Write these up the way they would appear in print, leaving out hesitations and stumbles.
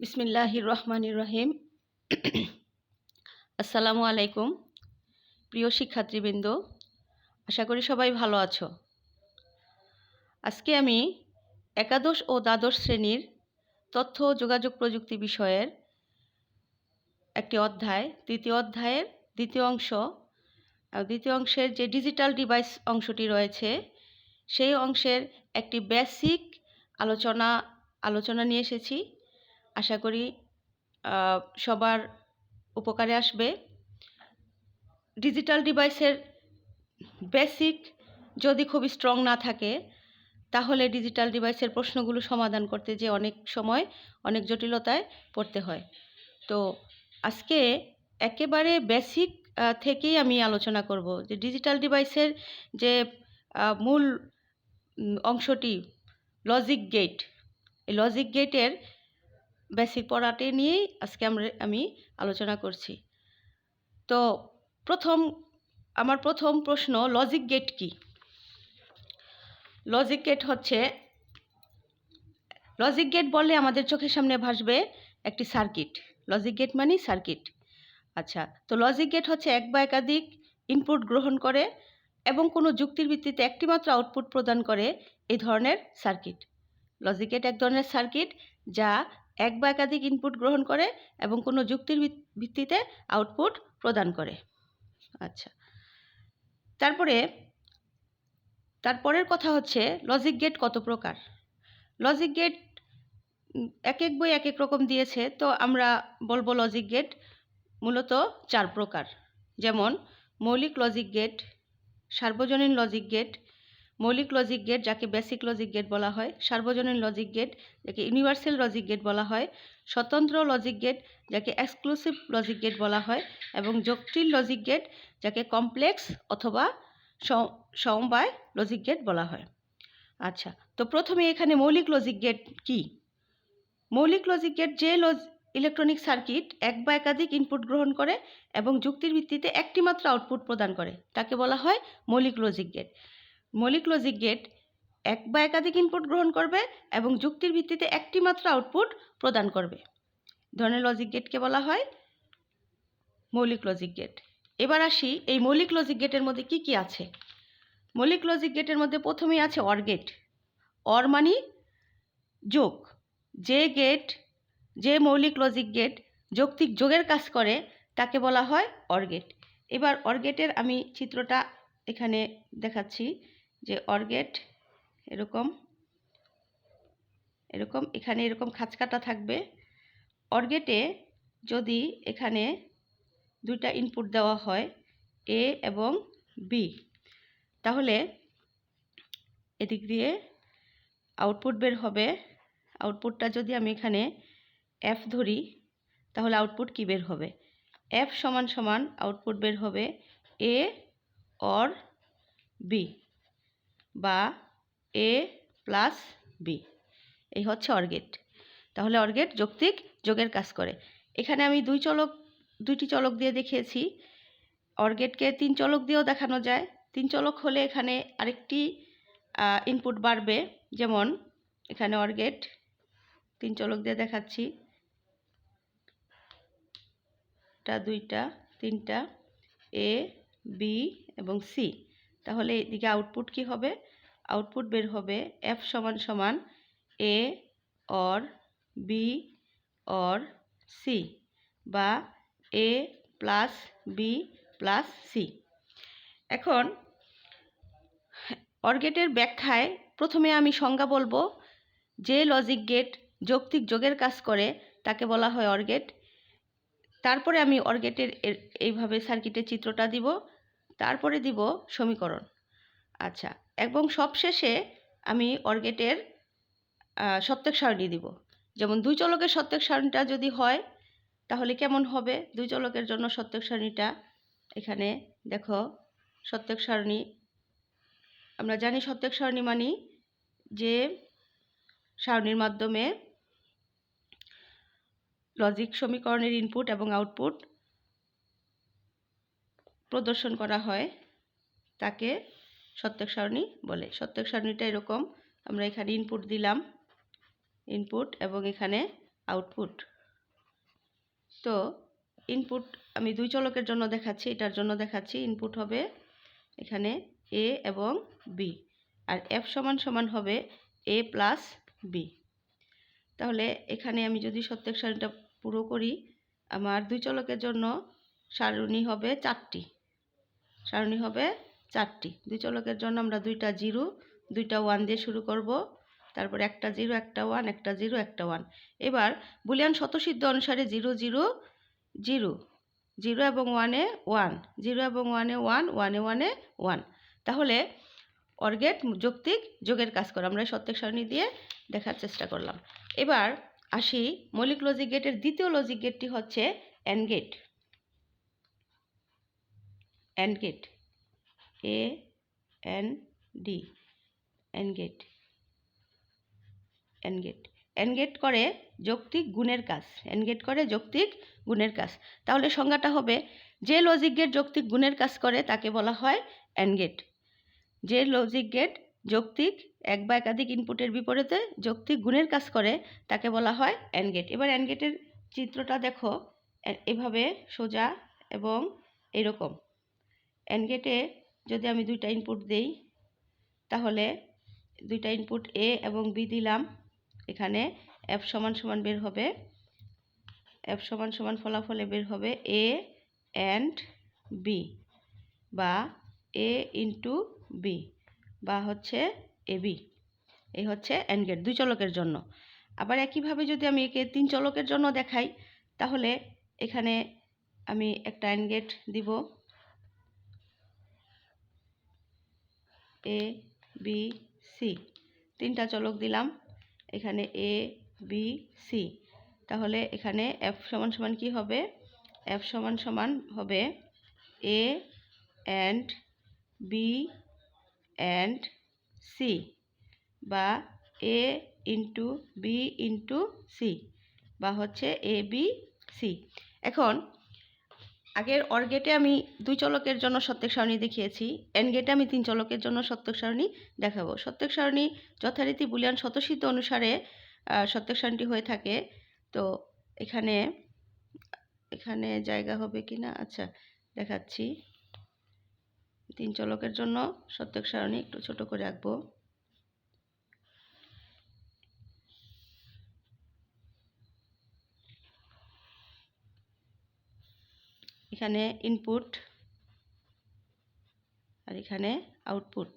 বিসমিল্লাহির রহমানির রহিম। আসসালামু আলাইকুম প্রিয় শিক্ষার্থীবৃন্দ, আশা করি সবাই ভালো আছো। আজকে আমি একাদশ ও দ্বাদশ শ্রেণীর তথ্য ও যোগাযোগ প্রযুক্তি বিষয়ের একটি অধ্যায়, তৃতীয় অধ্যায়ের দ্বিতীয় অংশের যে ডিজিটাল ডিভাইস অংশটি রয়েছে সেই অংশের একটি বেসিক আলোচনা নিয়ে এসেছি। আশা করি সবার উপকারে আসবে। ডিজিটাল ডিভাইসের বেসিক যদি খুব স্ট্রং না থাকে তাহলে ডিজিটাল ডিভাইসের প্রশ্নগুলো সমাধান করতে যে অনেক সময় অনেক জটিলতায় পড়তে হয়। তো আজকে একেবারে বেসিক থেকেই আমি আলোচনা করব যে ডিজিটাল ডিভাইসের যে মূল অংশটি লজিক গেট, এই লজিক গেটের বেসিক পড়াটি নিয়েই আজকে আমি আলোচনা করছি। তো আমার প্রথম প্রশ্ন, লজিক গেট কি? লজিক গেট বললে আমাদের চোখের সামনে ভাসবে একটি সার্কিট। লজিক গেট মানে সার্কিট। আচ্ছা, তো লজিক গেট হচ্ছে এক বা একাধিক ইনপুট গ্রহণ করে এবং কোনো যুক্তির ভিত্তিতে একটি মাত্র আউটপুট প্রদান করে এই ধরনের সার্কিট। লজিক গেট এক ধরনের সার্কিট যা এক বা একাধিক ইনপুট গ্রহণ করে এবং কোনো যুক্তির ভিত্তিতে আউটপুট প্রদান করে। আচ্ছা, তারপরের কথা হচ্ছে লজিক গেট কত প্রকার। লজিক গেট এক এক বই এক এক রকম দিয়েছে, তো আমরা বলবো লজিক গেট মূলত 4 প্রকার। যেমন মৌলিক লজিক গেট, সার্বজনীন লজিক গেট, মৌলিক লজিক গেট যাকে বেসিক লজিক গেট বলা হয়, সার্বজনীন লজিক গেট যাকে ইউনিভার্সাল লজিক গেট বলা হয়, স্বতন্ত্র লজিক গেট যাকে এক্সক্লুসিভ লজিক গেট বলা হয়, এবং জটিল লজিক গেট যাকে কমপ্লেক্স অথবা সমবায় লজিক গেট বলা হয়। আচ্ছা, তো প্রথমে এখানে মৌলিক লজিক গেট কি? মৌলিক লজিক গেট যে ইলেকট্রনিক সার্কিট এক বা একাধিক ইনপুট গ্রহণ করে এবং যুক্তির ভিত্তিতে একটি মাত্র আউটপুট প্রদান করে তাকে বলা হয় মৌলিক লজিক গেট। মৌলিক লজিক গেট এক বা একাধিক ইনপুট গ্রহণ করবে এবং যুক্তির ভিত্তিতে একটি মাত্র আউটপুট প্রদান করবে ধরনের লজিক গেটকে বলা হয় মৌলিক লজিক গেট। এবার আসি এই মৌলিক লজিক গেটের মধ্যে কি কি আছে। মৌলিক লজিক গেটের মধ্যে প্রথমেই আছে অর গেট। অর মানে যোগ। যে মৌলিক লজিক গেট যৌক্তিক যোগের কাজ করে তাকে বলা হয় অর গেট। এবার অর গেটের আমি চিত্রটা এখানে দেখাচ্ছি যে অর গেট এরকম এখানে এরকম খাঁজকাটা থাকবে। অর গেটে যদি এখানে দুইটা ইনপুট দেওয়া হয় এ এবং বি, তাহলে এদিক দিয়ে আউটপুট বের হবে। আউটপুটটা যদি আমি এখানে এফ ধরি তাহলে আউটপুট কি বের হবে? এফ সমান সমান আউটপুট বের হবে এ অর বি বা এ প্লাস বি। এই হচ্ছে অর গেট। তাহলে অর গেট যৌক্তিক যোগের কাজ করে। এখানে আমি দুইটি চলক দিয়ে দেখিয়েছি। অর গেটকে 3 চলক দিয়েও দেখানো যায়। 3 চলক হলে এখানে আরেকটি ইনপুট বাড়বে। যেমন এখানে অর গেট 3 চলক দিয়ে দেখাচ্ছি, এটা 2টা 3টা এ বি এবং সি। তাহলে এদিকে আউটপুট কি হবে? আউটপুট বের হবে এফ সমান সমান a or be or C বা এ প্লাস বি প্লাস সি। এখন অর গেটের ব্যাখ্যায় প্রথমে আমি সংজ্ঞা বলবো। যে লজিক গেট যৌক্তিক যোগের কাজ করে তাকে বলা হয় অর গেট। তারপরে আমি অর গেটের এইভাবে সার্কিটের চিত্রটা দিব, তারপরে দিব সমীকরণ। আচ্ছা, এবং সবশেষে আমি অর গেটের সত্যক সারণী দিব। যেমন 2 চলকের সত্যক সারণীটা যদি হয় তাহলে কেমন হবে? 2 চলকের জন্য সত্যক সারণীটা এখানে দেখো। সত্যক সারণী আমরা জানি, সত্যক সারণী মানে যে সারণীর মাধ্যমে লজিক সমীকরণের ইনপুট এবং আউটপুট প্রদর্শন করা হয় তাকে সত্যক সারণী বলে। সত্যক সারণীটা এরকম, আমরা এখানে ইনপুট দিলাম, ইনপুট এবং এখানে আউটপুট তো ইনপুট আমি দুই চলকের জন্য দেখাচ্ছি, এটার জন্য দেখাচ্ছি। ইনপুট হবে এখানে এ এবং বি, আর এফ সমান সমান হবে এ প্লাস বি। তাহলে এখানে আমি যদি সত্যক সারণীটা পুরো করি, আমার দুই চলকের জন্য সারণী হবে চারটি। দুই চলকের জন্য আমরা দুইটা 0 দুইটা 1 দিয়ে শুরু করব, তারপর একটা 0 একটা 1 একটা 0 একটা 1। এবার বুলিয়ান স্বতঃসিদ্ধ অনুসারে 0 0 0 0 এবং 1 এ 1 0 এবং 1 এ 1 1 এ 1 এ 1। তাহলে অর গেট যৌক্তিক যোগের কাজ করে আমরা সত্যক সারণী দিয়ে দেখার চেষ্টা করলাম। এবার আসি মৌলিক লজিক গেটের দ্বিতীয় লজিক গেটটি হচ্ছে AND gate. AND gate A N D, AND gate. AND gate করে যৌক্তিক গুণের কাজ। অ্যান্ড গেট করে যৌক্তিক গুণের কাজ। তাহলে সংজ্ঞাটা হবে, যে লজিক গেট যৌক্তিক গুণের কাজ করে তাকে বলা হয় অ্যান্ড গেট। যে লজিক গেট যৌক্তিক এক বা একাধিক ইনপুটের বিপরীতে যৌক্তিক গুণের কাজ করে তাকে বলা হয় অ্যান্ড গেট। এবার অ্যান্ড গেটের চিত্রটা দেখো, এভাবে সোজা এবং এরকম। অ্যান্ড গেটে যদি আমি দুইটা ইনপুট দেই, তাহলে দুইটা ইনপুট এ এবং বি দিলাম, এখানে এফ সমান সমান বের হবে, এফ সমান সমান ফলাফলে বের হবে এ অ্যান্ড বি, বা এ ইন্টু বি, বা হচ্ছে এ বি। এই হচ্ছে অ্যান্ড গেট দুই চলকের জন্য। আবার একইভাবে যদি আমি একে তিন চলকের জন্য দেখাই, তাহলে এখানে আমি একটা অ্যান্ড গেট দিব, এ বি সি, তিনটা চলক দিলাম, এখানে এ বি সি। তাহলে এখানে এফ সমান সমান কি হবে? এফ সমান সমান হবে এ অ্যান্ড বি অ্যান্ড সি, বা এ ইন্টু বি ইন্টু সি, বা হচ্ছে এ বি সি। এখন আগের অর গেটে আমি দুই চলকের জন্য সত্যক সারণী দেখিয়েছি, এন্ড গেটে আমি তিন চলকের জন্য সত্যক সারণী দেখাবো। সত্যক সারণী যথারীতি বুলিয়ান স্বতঃসিদ্ধ অনুসারে সত্যক সারণীটি হয়ে থাকে। তো এখানে জায়গা হবে কি না, আচ্ছা দেখাচ্ছি। তিন চলকের জন্য সত্যক সারণী একটু ছোট করে আঁকবো। এখানে ইনপুট আর এখানে আউটপুট।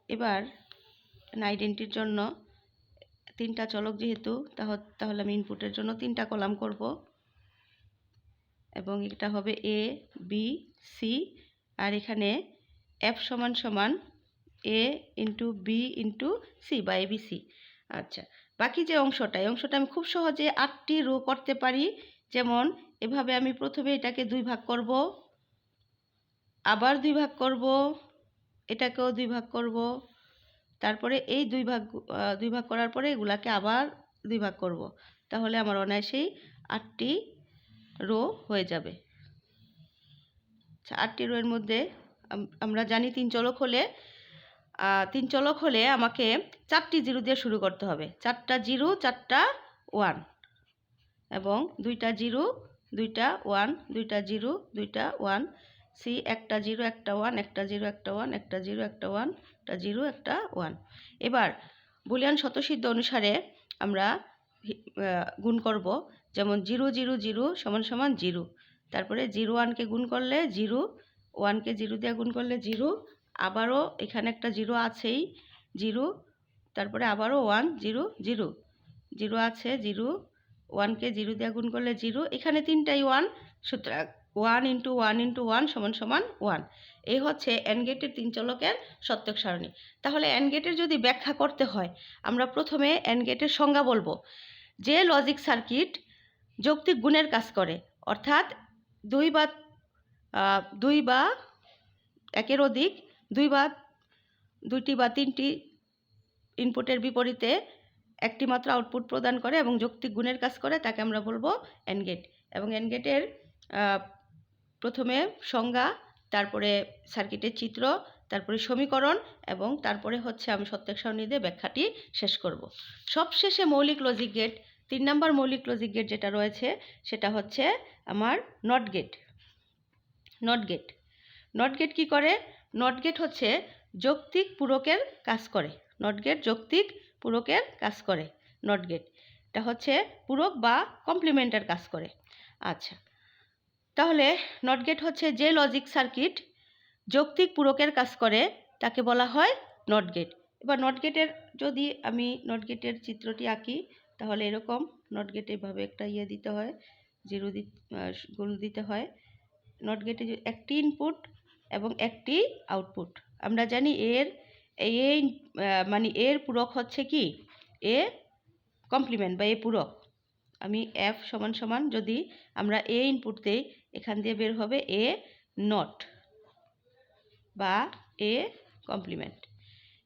এবার আইডেন্টিটির জন্য তিনটা চলক যেহেতু, তাহলে আমি ইনপুটের জন্য তিনটা কলাম করব, এবং এটা হবে এ বি সি, আর এখানে এফ সমান সমান এ ইন্টু বি ইন্টু সি, বা এবিসি। আচ্ছা, বাকি যে অংশটা, এই অংশটা আমি খুব সহজে 8টি রো করতে পারি। যেমন এভাবে আমি প্রথমে এটাকে দুই ভাগ করব, আবার দুই ভাগ করব, এটাকেও দুই ভাগ করব, তারপরে এই দুই ভাগ করার পরে এগুলাকে আবার দুই ভাগ করব। তাহলে আমার অনায়াসেই 8টি রো হয়ে যাবে। আচ্ছা, 8টি রো এর মধ্যে আমরা জানি তিন চলক হলে আমাকে 4টি জিরো দিয়ে শুরু করতে হবে। 4টা জিরো 4টা 1, এবং 2টা জিরো 2টা 1, 2টা জিরো 2টা 1, সি একটা জিরো একটা 1, একটা জিরো একটা 1, একটা জিরো একটা 1, একটা জিরো একটা 1। এবার বুলিয়ান স্বতঃসিদ্ধ অনুসারে আমরা গুণ করব। যেমন 0 0 0 সমান সমান 0, তারপরে 0 1কে গুণ করলে 0, 1কে 0 দিয়ে গুণ করলে 0, আবারও এখানে একটা 0 আছেই 0, তারপরে আবারও 1 0 0 0 আছে 0, 1কে 0 দিয়ে গুণ করলে 0, এখানে তিনটাই 1, সুতরাং 1 ইন্টু 1 ইন্টু 1 সমান সমান 1। এই হচ্ছে অ্যান্ড গেটের তিন চলকের সত্যক সারণী। তাহলে অ্যান্ড গেটের যদি ব্যাখ্যা করতে হয়, আমরা প্রথমে অ্যান্ড গেটের সংজ্ঞা বলবো। যে লজিক সার্কিট যৌক্তিক গুণের কাজ করে, অর্থাৎ দুই বা একের অধিক দুইটি বা তিনটি ইনপুটের বিপরীতে একটি মাত্র আউটপুট প্রদান করে এবং যৌক্তিক গুণের কাজ করে, তাকে আমরা বলবো অ্যান্ড গেট। এবং অ্যান্ড গেটের প্রথমে সংজ্ঞা, তারপরে সার্কিটের চিত্র, তারপরে সমীকরণ, এবং তারপরে হচ্ছে আমি সত্যক সারণী দিয়ে ব্যাখ্যাটি শেষ করব। সবশেষে মৌলিক লজিক গেট 3 নাম্বার মৌলিক লজিক গেট যেটা রয়েছে সেটা হচ্ছে আমার not gate. Not gate not gate কী করে? নট গেট হচ্ছে যৌক্তিক পূরকের কাজ করে। নট গেট যৌক্তিক পূরকের কাজ করে। নট গেট এটা হচ্ছে পূরক বা কমপ্লিমেন্টের কাজ করে। আচ্ছা, তাহলে নট গেট হচ্ছে যে লজিক সার্কিট যৌক্তিক পূরকের কাজ করে তাকে বলা হয় নট গেট। এবার নট গেটের যদি আমি নট গেটের চিত্রটি আঁকি তাহলে এরকম নট গেটে এভাবে একটা দিতে হয়, গোল দিতে হয়। নট গেটে একটি ইনপুট এবং একটি আউটপুট। আমরা জানি মানে এর পূরক হচ্ছে কি এ কমপ্লিমেন্ট বা এ পূরক। আমি এফ সমান সমান যদি আমরা এ ইনপুট দেই এখান দিয়ে বের হবে এ নট বা এ কমপ্লিমেন্ট।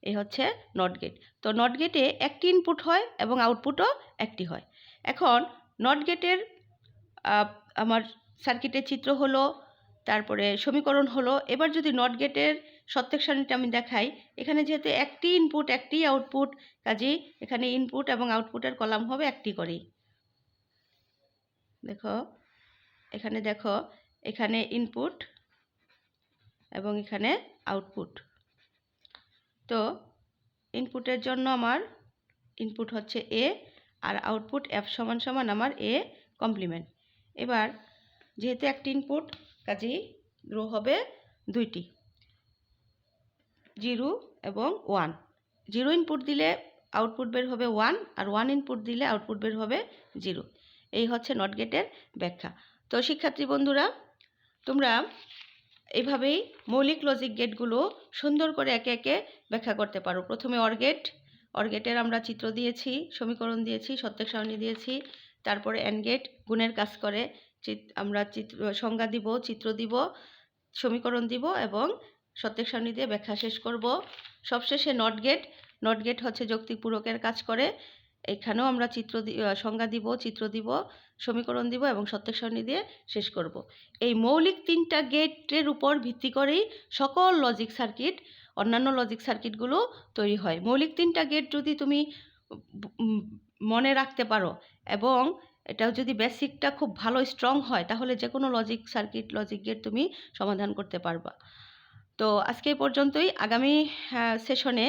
এই হচ্ছে নট গেট। তো নট গেটে একটি ইনপুট হয় এবং আউটপুটও একটি হয়। এখন নট গেটের আমার সার্কিটের চিত্র হলো, তারপরে সমীকরণ হলো। এবার যদি নট গেটের সত্যক সারণীটা আমি দেখাই, এখানে যেহেতু একটি ইনপুট একটি আউটপুট, কাজেই এখানে ইনপুট এবং আউটপুটের কলাম হবে একটি করেই। দেখো এখানে ইনপুট এবং এখানে আউটপুট। তো ইনপুটের জন্য আমার ইনপুট হচ্ছে এ আর আউটপুট এফ সমান সমান আমার এ কমপ্লিমেন্ট। এবার যেহেতু একটি ইনপুট কাজেই রো হবে দুইটি, 0 এবং 1। 0 ইনপুট দিলে আউটপুট বের হবে 1 আর 1 ইনপুট দিলে আউটপুট বের হবে 0। এই হচ্ছে নট গেটের ব্যাখ্যা। তো শিক্ষার্থী বন্ধুরা, তোমরা এইভাবেই মৌলিক লজিক গেটগুলো সুন্দর করে একে একে ব্যাখ্যা করতে পারো। প্রথমে অর গেট, অর গেটের আমরা চিত্র দিয়েছি, সমীকরণ দিয়েছি, সত্যক সারণী দিয়েছি। তারপরে এন্ড গেট গুণের কাজ করে, আমরা সংজ্ঞা দিব, চিত্র দিব, সমীকরণ দিব এবং সত্যক সারণী দিয়ে ব্যাখ্যা শেষ করব। সবশেষে নট গেট। নট গেট হচ্ছে যৌক্তিক পূরকের কাজ করে। এখানেও আমরা সংজ্ঞা দিব, চিত্র দিব, সমীকরণ দিব এবং সত্যক সারণী দিয়ে শেষ করব। এই মৌলিক 3টা গেটের উপর ভিত্তি করেই সকল লজিক সার্কিট, অন্যান্য লজিক সার্কিটগুলো তৈরি হয়। মৌলিক 3টা গেট যদি তুমি মনে রাখতে পারো এবং এটা যদি বেসিকটা খুব ভালো স্ট্রং হয় তাহলে যে কোনো লজিক সার্কিট, লজিক গেট তুমি সমাধান করতে পারবা। তো আজকে এই পর্যন্তই। আগামী সেশনে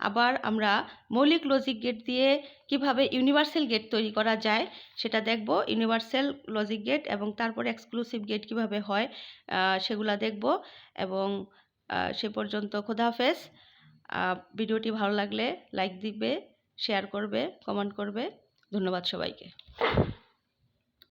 আবার আমরা মৌলিক লজিক গেট দিয়ে কিভাবে ইউনিভার্সাল গেট তৈরি করা যায় সেটা দেখব। ইউনিভার্সাল লজিক গেট এবং তারপরে এক্সক্লুসিভ গেট কিভাবে হয় সেগুলা দেখব। এবং সে পর্যন্ত খোদা হাফেজ। ভিডিওটি ভালো লাগলে লাইক দিবে, শেয়ার করবে, কমেন্ট করবে। ধন্যবাদ সবাইকে।